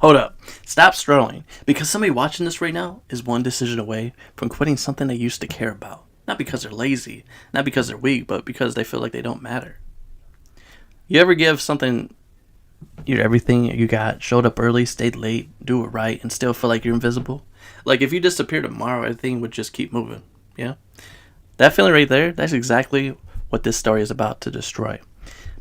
Hold up. Stop scrolling. Because somebody watching this right now is one decision away from quitting something they used to care about. Not because they're lazy, not because they're weak, but because they feel like they don't matter. You ever give something your everything you got, showed up early, stayed late, do it right, and still feel like you're invisible? Like if you disappear tomorrow, everything would just keep moving. Yeah? That feeling right there, that's exactly what this story is about to destroy.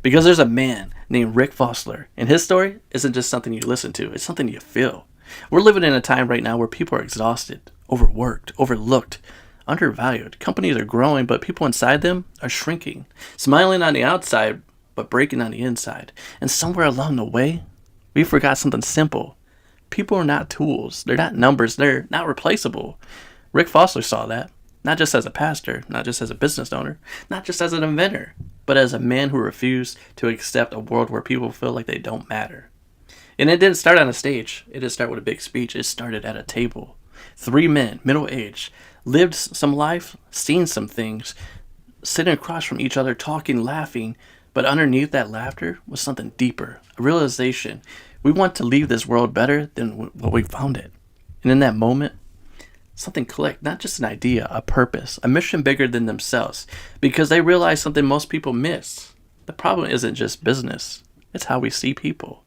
Because there's a man named Rick Fessler, and his story isn't just something you listen to, it's something you feel. We're living in a time right now where people are exhausted, overworked, overlooked, undervalued. Companies are growing, but people inside them are shrinking, smiling on the outside, but breaking on the inside. And somewhere along the way, we forgot something simple. People are not tools. They're not numbers. They're not replaceable. Rick Fessler saw that, not just as a pastor, not just as a business owner, not just as an inventor, but as a man who refused to accept a world where people feel like they don't matter. And it didn't start on a stage. It didn't start with a big speech. It started at a table. 3 men, middle-aged, lived some life, seen some things, sitting across from each other, talking, laughing, but underneath that laughter was something deeper, a realization. We want to leave this world better than what we found it. And in that moment, something clicked, not just an idea, a purpose, a mission bigger than themselves, because they realized something most people miss. The problem isn't just business, it's how we see people.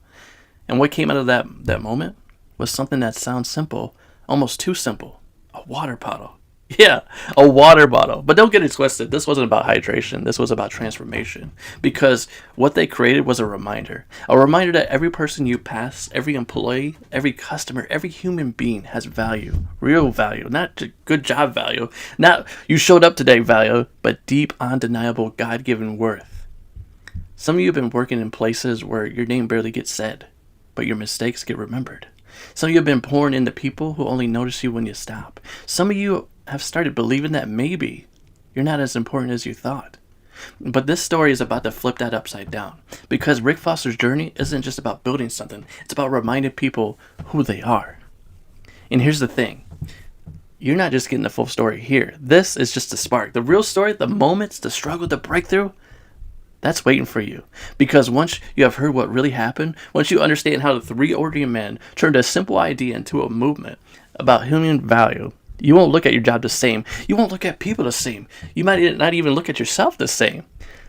And what came out of that moment was something that sounds simple, almost too simple, a water bottle. Yeah, a water bottle. But don't get it twisted. This wasn't about hydration. This was about transformation. Because what they created was a reminder. A reminder that every person you pass, every employee, every customer, every human being has value. Real value. Not good job value. Not you showed up today value, but deep, undeniable, God-given worth. Some of you have been working in places where your name barely gets said, but your mistakes get remembered. Some of you have been pouring into people who only notice you when you stop. Some of you have started believing that maybe you're not as important as you thought. But this story is about to flip that upside down. Because Rick Fessler's journey isn't just about building something. It's about reminding people who they are. And here's the thing. You're not just getting the full story here. This is just a spark. The real story, the moments, the struggle, the breakthrough, that's waiting for you. Because once you have heard what really happened, once you understand how the 3 ordinary men turned a simple idea into a movement about human value, you won't look at your job the same. You won't look at people the same. You might not even look at yourself the same.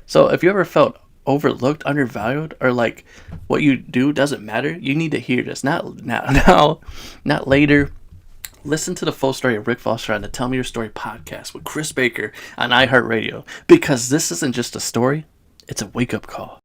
So if you ever felt overlooked, undervalued, or like what you do doesn't matter, you need to hear this. Not now, not later. Listen to the full story of Rick Fessler on the Tell Me Your Story podcast with Chris Baker on iHeartRadio. Because this isn't just a story, it's a wake-up call.